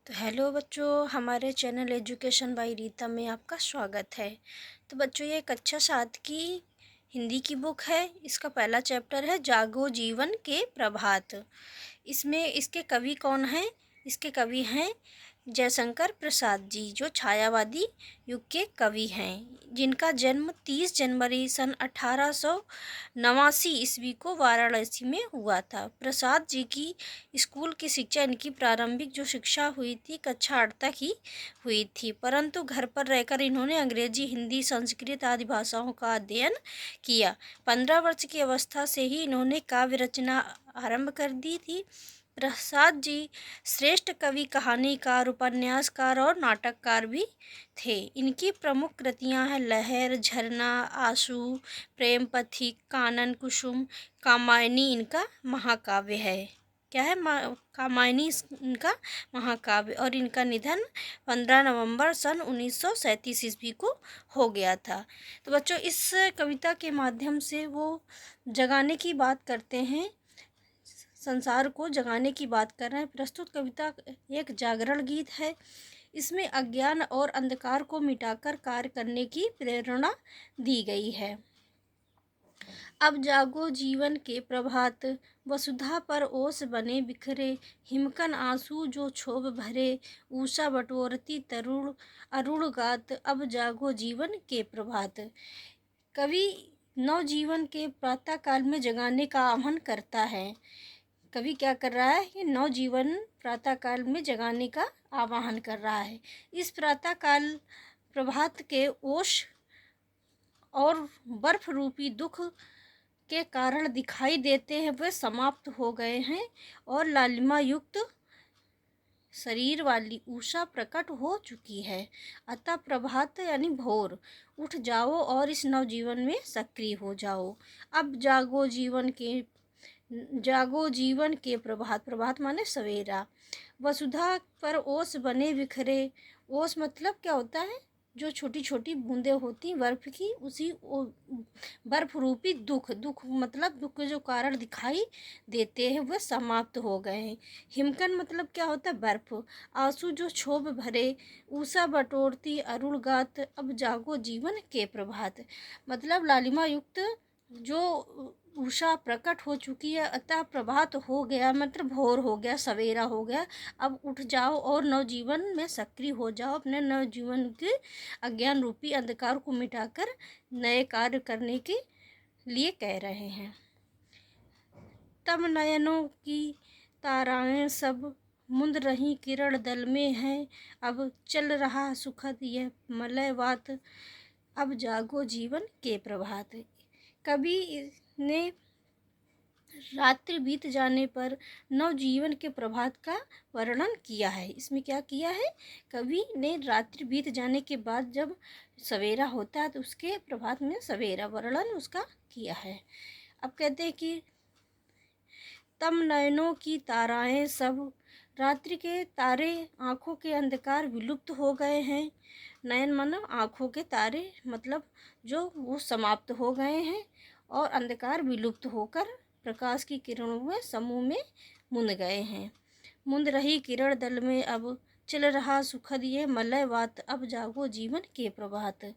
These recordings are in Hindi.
तो हेलो बच्चों, हमारे चैनल एजुकेशन बाय रीता में आपका स्वागत है। तो बच्चों, ये कक्षा 7 की हिंदी की बुक है। इसका पहला चैप्टर है जागो जीवन के प्रभात। इसमें इसके कवि कौन हैं? इसके कवि हैं जयशंकर प्रसाद जी, जो छायावादी युग के कवि हैं, जिनका जन्म 30 जनवरी सन 1889 ईस्वी को वाराणसी में हुआ था। प्रसाद जी की स्कूल की शिक्षा, इनकी प्रारंभिक जो शिक्षा हुई थी, कक्षा 8 तक ही हुई थी, परंतु घर पर रहकर इन्होंने अंग्रेजी, हिंदी, संस्कृत आदि भाषाओं का अध्ययन किया। 15 वर्ष की अवस्था से ही इन्होंने काव्य रचना आरंभ कर दी थी। प्रसाद जी श्रेष्ठ कवि, कहानीकार, उपन्यासकार और नाटककार भी थे। इनकी प्रमुख कृतियां हैं लहर, झरना, आंसू, प्रेम पथिक, कानन कुसुम, कामायनी इनका महाकाव्य है। क्या है? कामायनी इनका महाकाव्य। और इनका निधन 15 नवंबर सन 1937 ईस्वी को हो गया था। तो बच्चों, इस कविता के माध्यम से वो जगाने की बात करते हैं, संसार को जगाने की बात कर रहे हैं। प्रस्तुत कविता एक जागरण गीत है। इसमें अज्ञान और अंधकार को मिटाकर कार्य करने की प्रेरणा दी गई है। अब जागो जीवन के प्रभात, वसुधा पर ओस बने बिखरे, हिमकन आंसू जो क्षोभ भरे, ऊषा बटोरती तरुण अरुण गात, अब जागो जीवन के प्रभात। कवि नवजीवन के प्रातः काल में जगाने का आह्वान करता है। कवि क्या कर रहा है? ये नवजीवन प्रातः काल में जगाने का आह्वान कर रहा है। इस प्रातः काल प्रभात के ओश और बर्फ रूपी दुख के कारण दिखाई देते हैं, वे समाप्त हो गए हैं और लालिमा युक्त शरीर वाली उषा प्रकट हो चुकी है। अतः प्रभात यानी भोर, उठ जाओ और इस नवजीवन में सक्रिय हो जाओ। अब जागो जीवन के प्रभात। प्रभात माने सवेरा। वसुधा पर ओस बने बिखरे। ओस मतलब क्या होता है? जो छोटी छोटी बूंदें होती बर्फ की, उसी बर्फ रूपी दुख मतलब दुख के जो कारण दिखाई देते हैं, वह समाप्त हो गए हैं। हिमकन मतलब क्या होता है? बर्फ। आंसू जो क्षोभ भरे, ऊषा बटोरती अरुण गात, अब जागो जीवन के प्रभात। मतलब लालिमा युक्त जो उषा प्रकट हो चुकी है, अतः प्रभात हो गया, मतलब भोर हो गया, सवेरा हो गया। अब उठ जाओ और नवजीवन में सक्रिय हो जाओ। अपने नवजीवन के अज्ञान रूपी अंधकार को मिटाकर नए कार्य करने के लिए कह रहे हैं। तब नयनों की ताराएं सब मुंद रही किरण दल में हैं, अब चल रहा सुखद यह मलय वात, अब जागो जीवन के प्रभात। कवि ने रात्रि बीत जाने पर नवजीवन के प्रभात का वर्णन किया है। इसमें क्या किया है? कवि ने रात्रि बीत जाने के बाद जब सवेरा होता है तो उसके प्रभात में सवेरा वर्णन उसका किया है। अब कहते हैं कि तब नयनों की ताराएं सब, रात्रि के तारे, आँखों के अंधकार विलुप्त हो गए हैं। नयन मानो आँखों के तारे, मतलब जो वो समाप्त हो गए हैं और अंधकार विलुप्त होकर प्रकाश की किरणों में समूह में मुंद गए हैं। मुंद रही किरण दल में अब चल रहा सुखद ये मलय वात, अब जागो जीवन के प्रभात।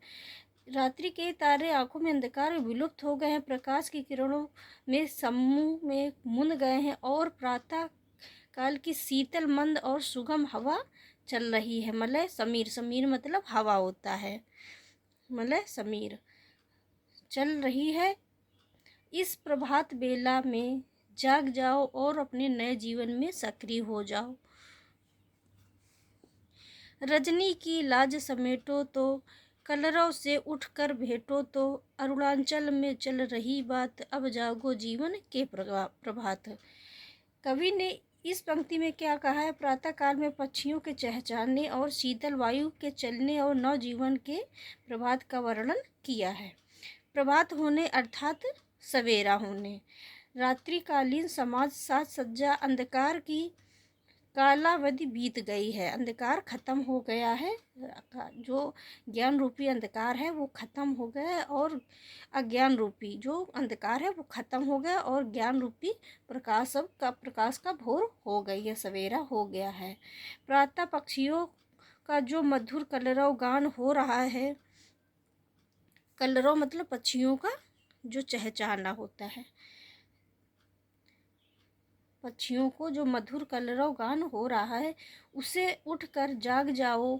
रात्रि के तारे आंखों में अंधकार विलुप्त हो गए हैं, प्रकाश की किरणों में समूह में मुंद गए हैं और प्रातः काल की शीतल मंद और सुगम हवा चल रही है। मलय समीर, समीर मतलब हवा होता है, मलय समीर चल रही है। इस प्रभात बेला में जाग जाओ और अपने नए जीवन में सक्रिय हो जाओ। रजनी की लाज समेटो तो, कलरव से उठकर भेटो तो, अरुणाचल में चल रही बात, अब जागो जीवन के प्रभात। कवि ने इस पंक्ति में क्या कहा है? प्रातः काल में पक्षियों के चहचहाने और शीतल वायु के चलने और नवजीवन के प्रभात का वर्णन किया है। प्रभात होने अर्थात सवेरा होने। रात्रिकालीन समाज साज सज्जा अंधकार की कालावधि बीत गई है, अंधकार खत्म हो गया है, जो ज्ञान रूपी अंधकार है वो खत्म हो गया है, और अज्ञान रूपी जो अंधकार है वो खत्म हो गया, और ज्ञान रूपी प्रकाश का भोर हो गई है, सवेरा हो गया है। प्रातः पक्षियों का जो मधुर कलरव गान हो रहा है, कलरव मतलब पक्षियों का जो चहचहाना होता है, पक्षियों को जो मधुर कलरव गान हो रहा है, उसे उठकर जाग जाओ,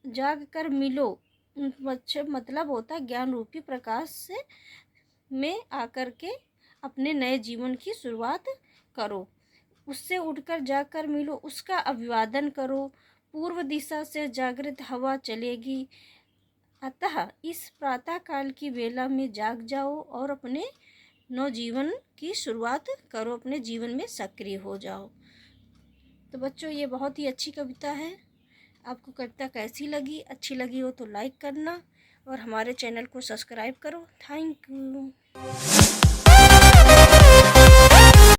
जाग कर मिलो। मतलब होता है ज्ञान रूपी प्रकाश से में आकर के अपने नए जीवन की शुरुआत करो। उससे उठकर जाकर मिलो, उसका अभिवादन करो। पूर्व दिशा से जागृत हवा चलेगी, अतः इस प्रातः काल की वेला में जाग जाओ और अपने नवजीवन की शुरुआत करो, अपने जीवन में सक्रिय हो जाओ। तो बच्चों, ये बहुत ही अच्छी कविता है। आपको कविता कैसी लगी? अच्छी लगी हो तो लाइक करना और हमारे चैनल को सब्सक्राइब करो। Thank you.